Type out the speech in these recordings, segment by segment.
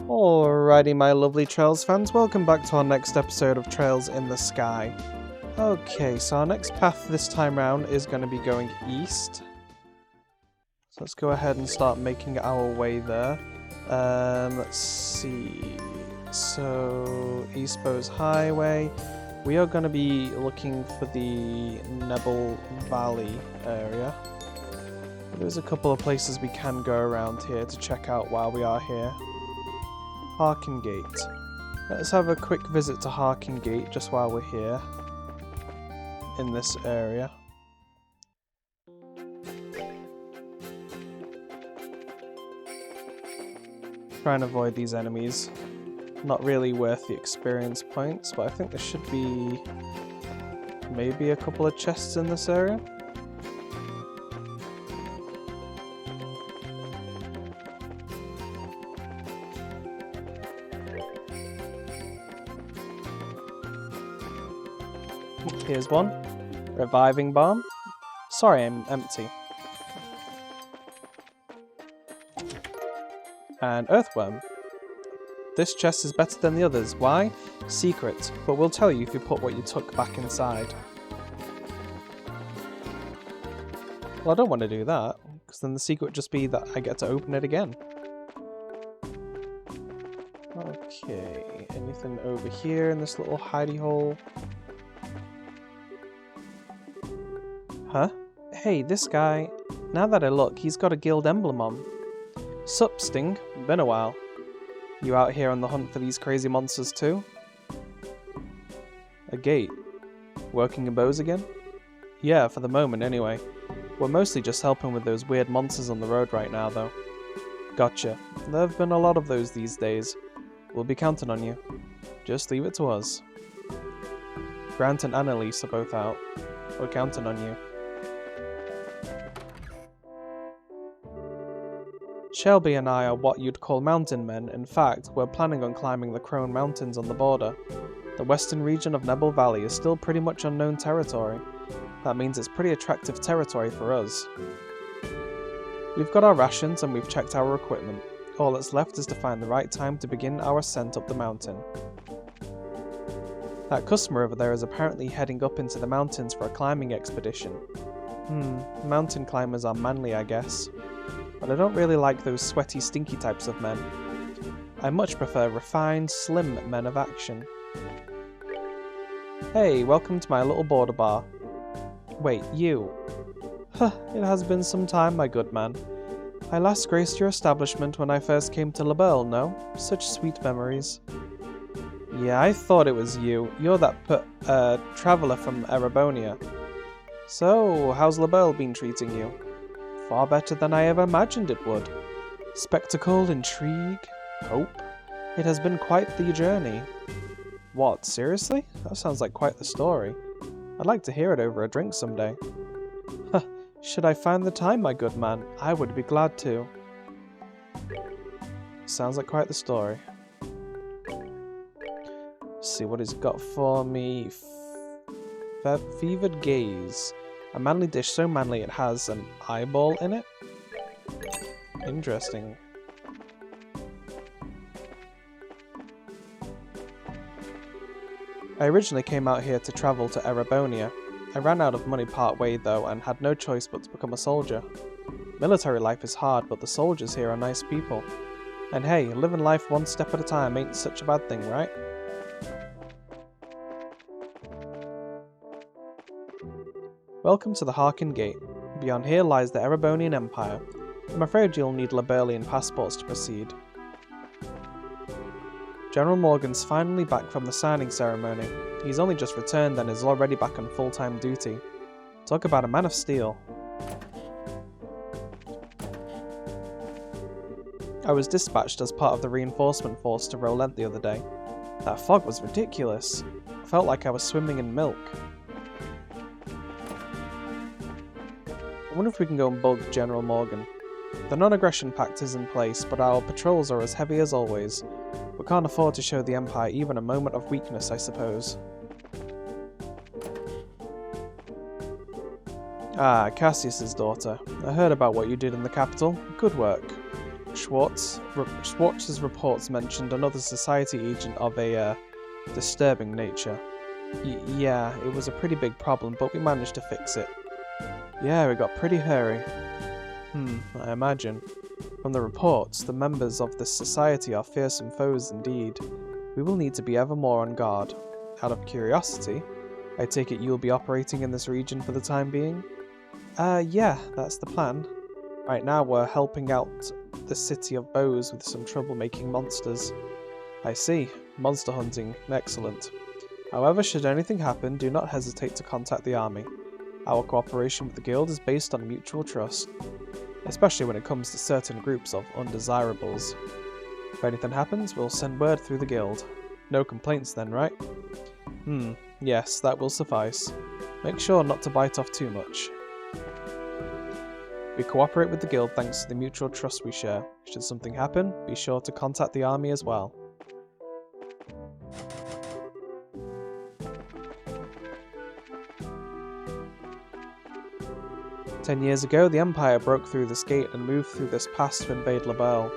Alrighty, my lovely Trails fans, welcome back to our next episode of Trails in the Sky. Okay, so our next path this time round is going to be going east. So let's go ahead and start making our way there. Let's see. So, East Bowes Highway. We are going to be looking for the Nebel Valley area. There's a couple of places we can go around here to check out while we are here. Harkin Gate. Let's have a quick visit to Harkin Gate just while we're here in this area. Try and avoid these enemies. Not really worth the experience points, but I think there should be maybe a couple of chests in this area. Here's one. Reviving Balm. Sorry, I'm empty. And Earthworm. This chest is better than the others. Why? Secret. But we'll tell you if you put what you took back inside. Well, I don't want to do that, because then the secret would just be that I get to open it again. Okay, anything over here in this little hidey hole? Huh? Hey, this guy. Now that I look, he's got a guild emblem on. Sup, Sting? Been a while. You out here on the hunt for these crazy monsters too? A gate. Working in Bowes again? Yeah, for the moment anyway. We're mostly just helping with those weird monsters on the road right now though. Gotcha. There have been a lot of those these days. We'll be counting on you. Just leave it to us. Grant and Annalise are both out. We're counting on you. Shelby and I are what you'd call mountain men. In fact, we're planning on climbing the Crone Mountains on the border. The western region of Nebel Valley is still pretty much unknown territory. That means it's pretty attractive territory for us. We've got our rations and we've checked our equipment. All that's left is to find the right time to begin our ascent up the mountain. That customer over there is apparently heading up into the mountains for a climbing expedition. Mountain climbers are manly, I guess. But I don't really like those sweaty, stinky types of men. I much prefer refined, slim men of action. Hey, welcome to my little border bar. Wait, you? Huh, it has been some time, my good man. I last graced your establishment when I first came to Nebel, no? Such sweet memories. Yeah, I thought it was you. You're that traveller from Erebonia. So, how's Nebel been treating you? Far better than I ever imagined it would. Spectacle, intrigue, hope. It has been quite the journey. What, seriously? That sounds like quite the story. I'd like to hear it over a drink someday. Huh, should I find the time, my good man? I would be glad to. Sounds like quite the story. Let's see what he's got for me. Fevered gaze. A manly dish so manly it has an eyeball in it? Interesting. I originally came out here to travel to Erebonia. I ran out of money part way though and had no choice but to become a soldier. Military life is hard, but the soldiers here are nice people. And hey, living life one step at a time ain't such a bad thing, right? Welcome to the Harkin Gate. Beyond here lies the Erebonian Empire. I'm afraid you'll need Liberlian passports to proceed. General Morgan's finally back from the signing ceremony. He's only just returned and is already back on full-time duty. Talk about a man of steel. I was dispatched as part of the reinforcement force to Rolent the other day. That fog was ridiculous. I felt like I was swimming in milk. I wonder if we can go and bug General Morgan. The non-aggression pact is in place, but our patrols are as heavy as always. We can't afford to show the Empire even a moment of weakness, I suppose. Ah, Cassius's daughter. I heard about what you did in the capital. Good work. Schwartz's reports mentioned another society agent of a disturbing nature. Yeah, it was a pretty big problem, but we managed to fix it. Yeah, it got pretty hairy. I imagine. From the reports, the members of this society are fearsome foes indeed. We will need to be ever more on guard. Out of curiosity, I take it you'll be operating in this region for the time being? Yeah, that's the plan. Right now we're helping out the city of Bose with some troublemaking monsters. I see. Monster hunting. Excellent. However, should anything happen, do not hesitate to contact the army. Our cooperation with the guild is based on mutual trust, especially when it comes to certain groups of undesirables. If anything happens, we'll send word through the guild. No complaints then, right? Yes, that will suffice. Make sure not to bite off too much. We cooperate with the guild thanks to the mutual trust we share. Should something happen, be sure to contact the army as well. "10 years ago, the Empire broke through this gate and moved through this pass to invade Nebel.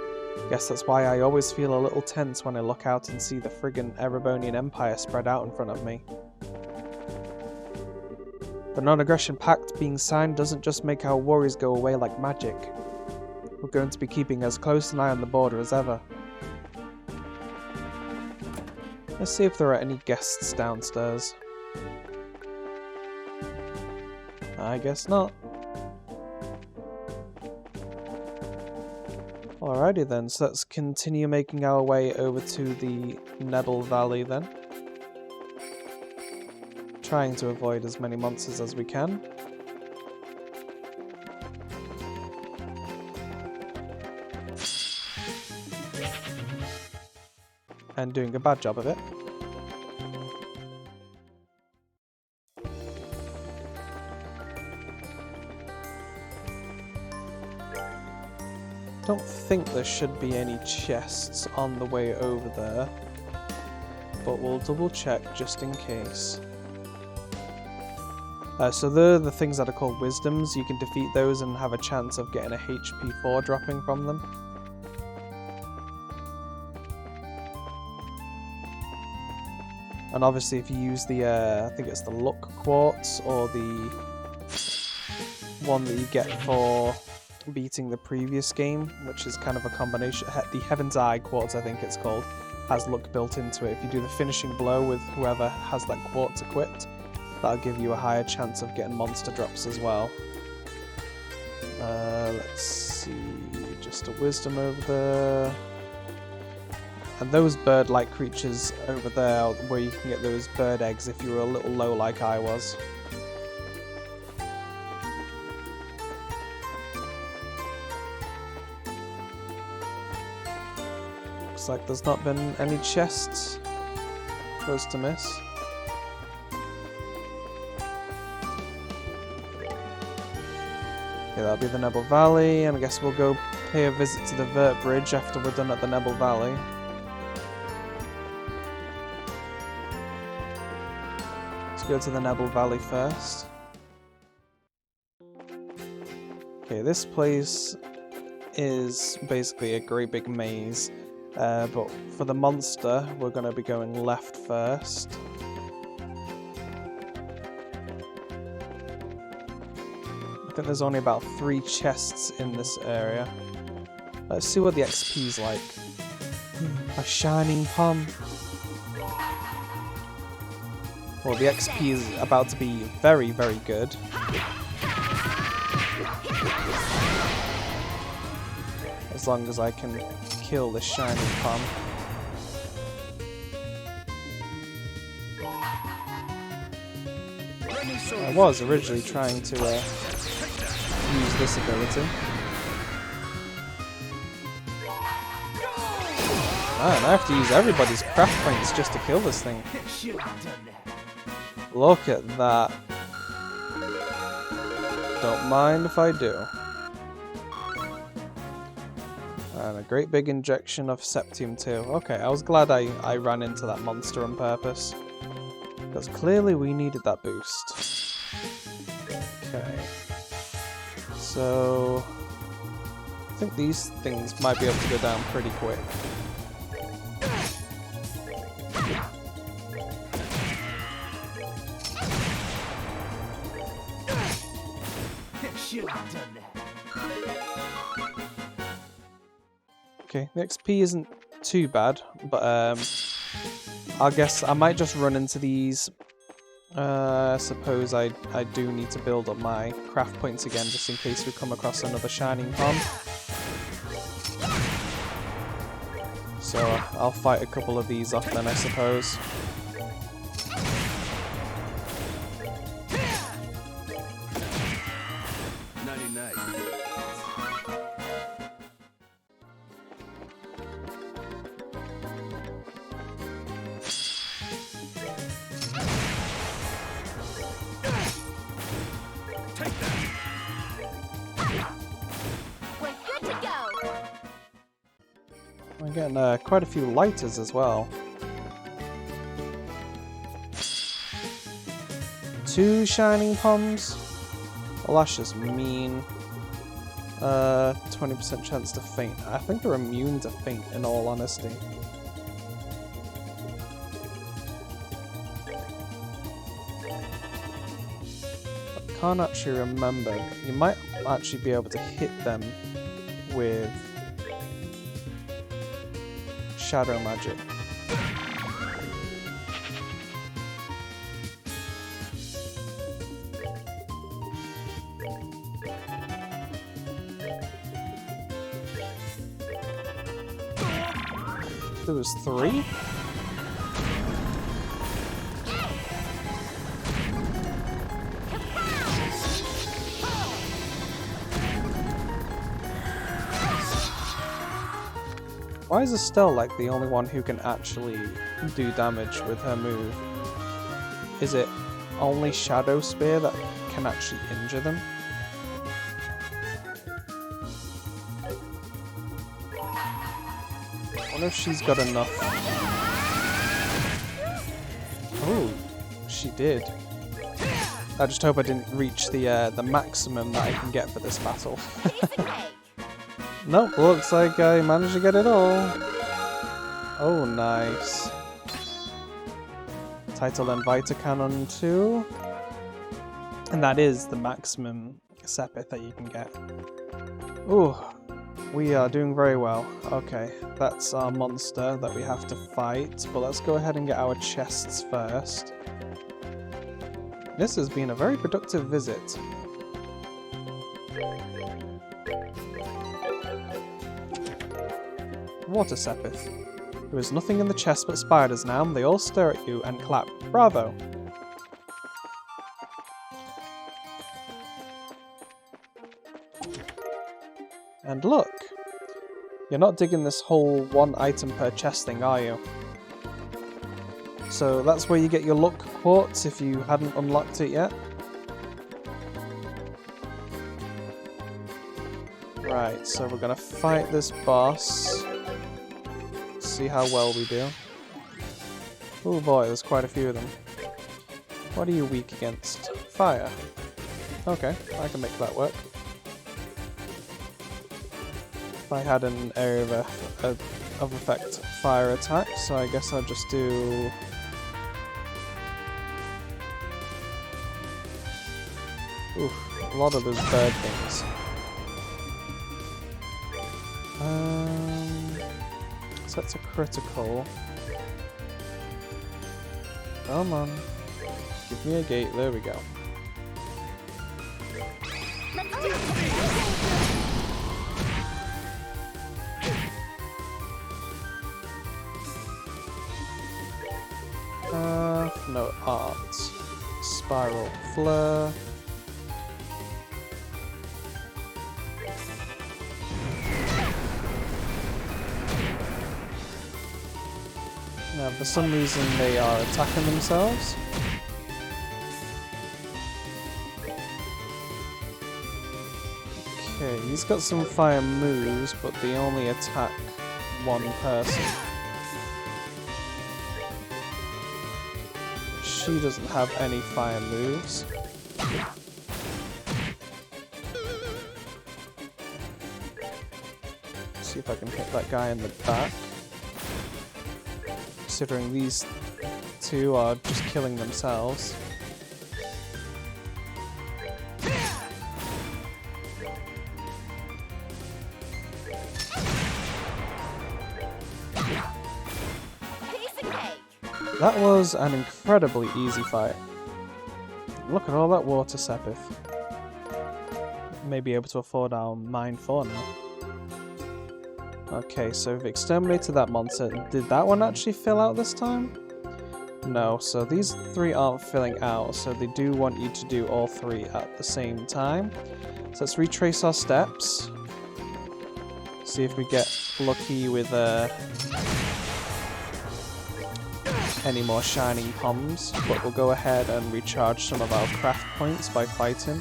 Guess that's why I always feel a little tense when I look out and see the friggin' Erebonian Empire spread out in front of me. The non-aggression pact being signed doesn't just make our worries go away like magic. We're going to be keeping as close an eye on the border as ever. Let's see if there are any guests downstairs. I guess not. Alrighty then, so let's continue making our way over to the Nebel Valley then. Trying to avoid as many monsters as we can. And doing a bad job of it. Don't think there should be any chests on the way over there, but we'll double check just in case. So they're the things that are called wisdoms. You can defeat those and have a chance of getting a HP 4 dropping from them. And obviously if you use the, I think it's the luck quartz, or the one that you get for beating the previous game, which is kind of a combination, the Heaven's Eye quartz I think it's called, has luck built into it. If you do the finishing blow with whoever has that quartz equipped, that'll give you a higher chance of getting monster drops as well. Let's see, just a wisdom over there. And those bird-like creatures over there, where you can get those bird eggs if you were a little low like I was. Looks like there's not been any chests for us to miss. Okay, that'll be the Nebel Valley, and I guess we'll go pay a visit to the Vert Bridge after we're done at the Nebel Valley. Let's go to the Nebel Valley first. Okay, this place is basically a great big maze, but for the monster we're going to be going left first. I think there's only about 3 chests in this area. Let's see what the XP's like. A shining palm. Well, the XP is about to be very, very good. As long as I can kill this shining palm. I was originally trying to use this ability. Man, I have to use everybody's craft points just to kill this thing. Look at that. Don't mind if I do. And a great big injection of Septium too. Okay, I was glad I ran into that monster on purpose. Because clearly we needed that boost. Okay. So think these things might be able to go down pretty quick. Okay, the XP isn't too bad, but I guess I might just run into these. Suppose I do need to build up my craft points again, just in case we come across another shining pond. So I'll fight a couple of these off then, I suppose. We're getting quite a few lighters as well. 2 shining ponds? Well, that's just mean. 20% chance to faint. I think they're immune to faint, in all honesty. I can't actually remember. You might actually be able to hit them with shadow magic. There was 3? Why is Estelle like the only one who can actually do damage with her move? Is it only Shadow Spear that can actually injure them? I wonder if she's got enough. Oh, she did. I just hope I didn't reach the maximum that I can get for this battle. Nope, looks like I managed to get it all. Oh, nice. Title and Vita Cannon 2. And that is the maximum Sepith that you can get. Ooh, we are doing very well. Okay, that's our monster that we have to fight. But let's go ahead and get our chests first. This has been a very productive visit. Water Sepith. There is nothing in the chest but spiders now, and they all stare at you and clap. Bravo! And look! You're not digging this whole 1 item per chest thing, are you? So that's where you get your luck quartz if you hadn't unlocked it yet. Right, so we're gonna fight this boss. See how well we do. Oh boy, there's quite a few of them. What are you weak against? Fire. Okay, I can make that work. If I had an area of effect fire attack, so I guess I'll just do... Oof, a lot of those bird things. So that's a critical. Come on. Give me a gate. There we go. No art. Spiral flare. Now, for some reason, they are attacking themselves. Okay, he's got some fire moves, but they only attack 1 person. She doesn't have any fire moves. See if I can hit that guy in the back. Considering these two are just killing themselves. That was an incredibly easy fight. Look at all that water, Sepith. May be able to afford our mine 4 now. Okay, so we've exterminated that monster. Did that one actually fill out this time? No, so these 3 aren't filling out, so they do want you to do all 3 at the same time. So let's retrace our steps. See if we get lucky with any more shining palms, but we'll go ahead and recharge some of our craft points by fighting.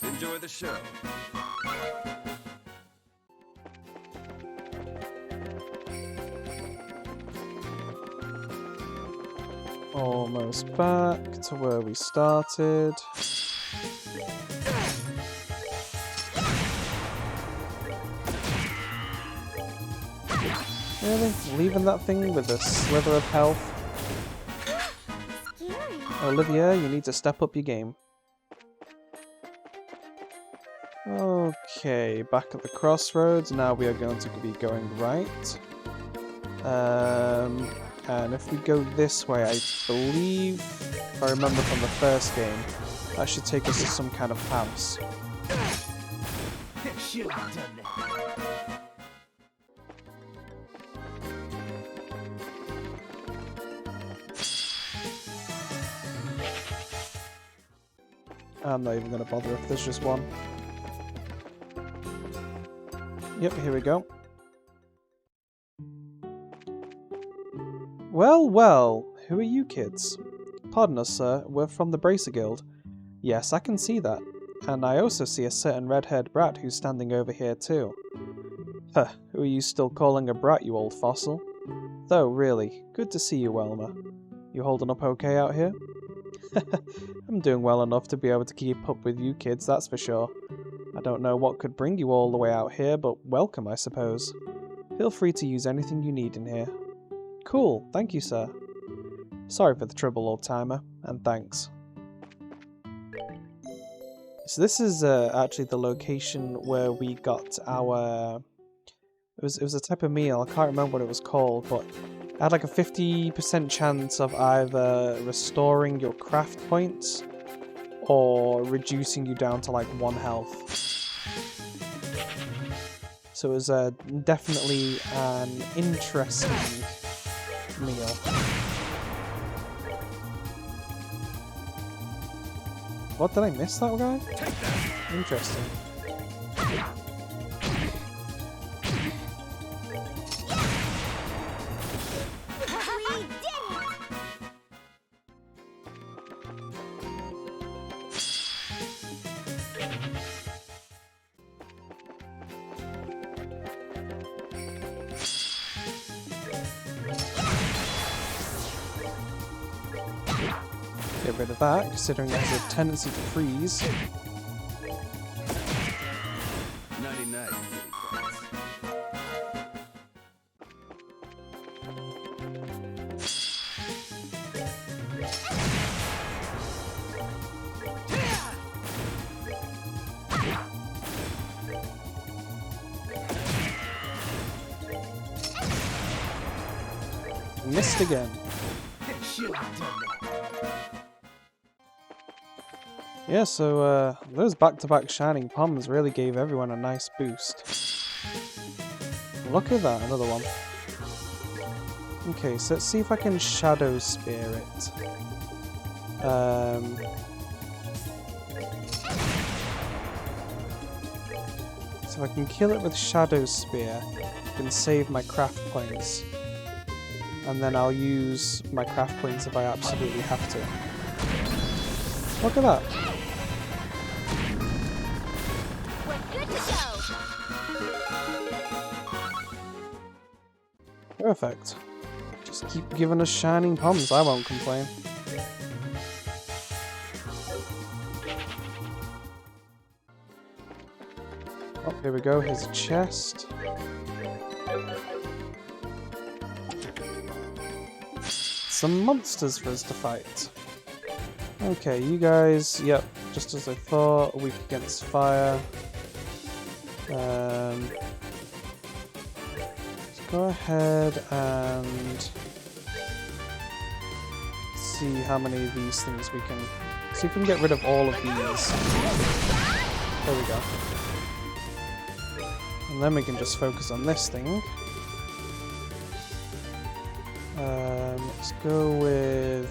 Enjoy the show. Almost back to where we started. Really? Leaving that thing with a slither of health? Olivia, you need to step up your game. Okay, back at the crossroads. Now we are going to be going right. And if we go this way, I believe, if I remember from the first game, that should take us to some kind of house. Should have done that. I'm not even going to bother if there's just one. Yep, here we go. Well, well, who are you kids? Pardon us, sir, we're from the Bracer Guild. Yes, I can see that. And I also see a certain red-haired brat who's standing over here too. Huh, who are you still calling a brat, you old fossil? Though, really, good to see you, Welma. You holding up okay out here? I'm doing well enough to be able to keep up with you kids, that's for sure. I don't know what could bring you all the way out here, but welcome, I suppose. Feel free to use anything you need in here. Cool, thank you, sir. Sorry for the trouble, old-timer, and thanks. So this is actually the location where we got our... It was a type of meal, I can't remember what it was called, but it had like a 50% chance of either restoring your craft points or reducing you down to like 1 health. So it was definitely an interesting meal. What, did I miss that guy? Interesting. Get rid of that, considering it has a tendency to freeze. 99. Missed again. Yeah, so those back-to-back shining palms really gave everyone a nice boost. Look at that, another one. Okay, so let's see if I can shadow spear it. So if I can kill it with shadow spear, I can save my craft points. And then I'll use my craft points if I absolutely have to. Look at that. Perfect. Just keep giving us shining palms. I won't complain. Oh, here we go. Here's a chest. Some monsters for us to fight. Okay, you guys, yep, just as I thought, weak against fire. Let's go ahead and see how many of these things we can... See if we can get rid of all of these. There we go. And then we can just focus on this thing. Let's go with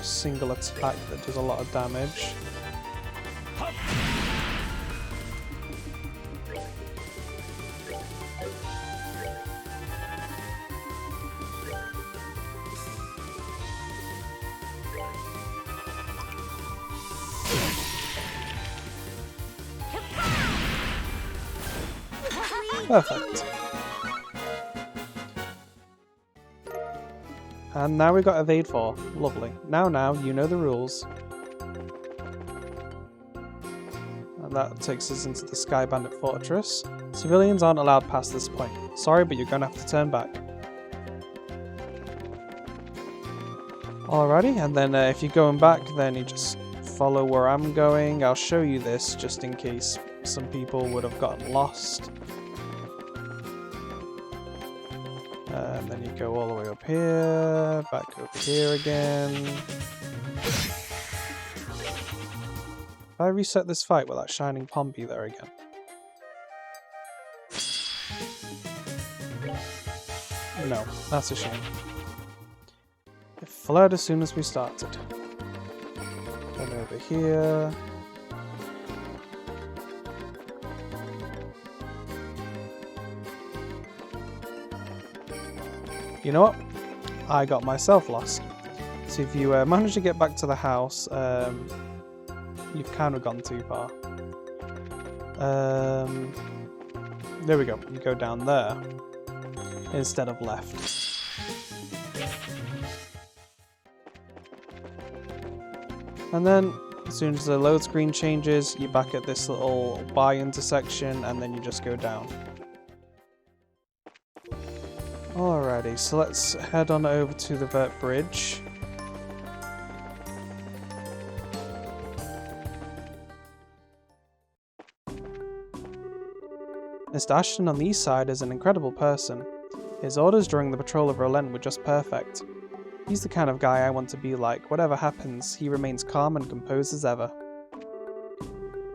a single attack that does a lot of damage. Perfect. And now we've got Evade 4. Lovely. Now, you know the rules. And that takes us into the Sky Bandit Fortress. Civilians aren't allowed past this point. Sorry, but you're going to have to turn back. Alrighty, and then if you're going back, then you just follow where I'm going. I'll show you this just in case some people would have gotten lost. And then you go all the way up here, back over here again. If I reset this fight, will that shining palm be there again? No, that's a shame. It fled as soon as we started. Then over here. You know what? I got myself lost. So if you manage to get back to the house, you've kind of gone too far. There we go. You go down there instead of left. And then as soon as the load screen changes, you're back at this little Y intersection, and then you just go down. Alrighty, so let's head on over to the Vert Bridge. Mr. Ashton on the east side is an incredible person. His orders during the patrol of Rolent were just perfect. He's the kind of guy I want to be like. Whatever happens, he remains calm and composed as ever.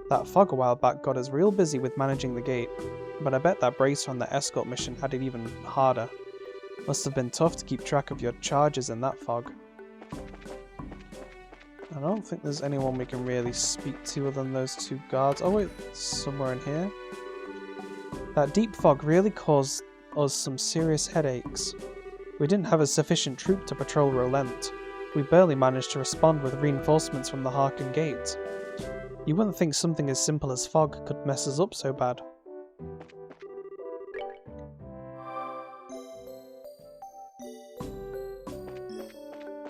That fog a while back got us real busy with managing the gate, but I bet that bracer on the escort mission had it even harder. Must have been tough to keep track of your charges in that fog. I don't think there's anyone we can really speak to other than those two guards. Oh wait, somewhere in here. That deep fog really caused us some serious headaches. We didn't have a sufficient troop to patrol Rolent. We barely managed to respond with reinforcements from the Harken Gate. You wouldn't think something as simple as fog could mess us up so bad.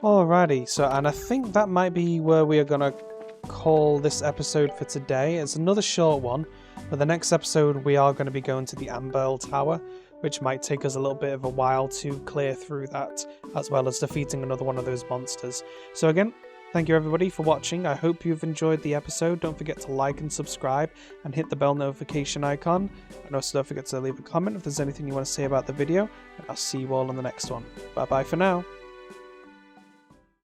Alrighty, and I think that might be where we are going to call this episode for today. It's another short one, but the next episode we are going to be going to the Amberl Tower, which might take us a little bit of a while to clear through that, as well as defeating another one of those monsters. So again, thank you everybody for watching. I hope you've enjoyed the episode. Don't forget to like and subscribe and hit the bell notification icon. And also don't forget to leave a comment if there's anything you want to say about the video. And I'll see you all in the next one. Bye bye for now.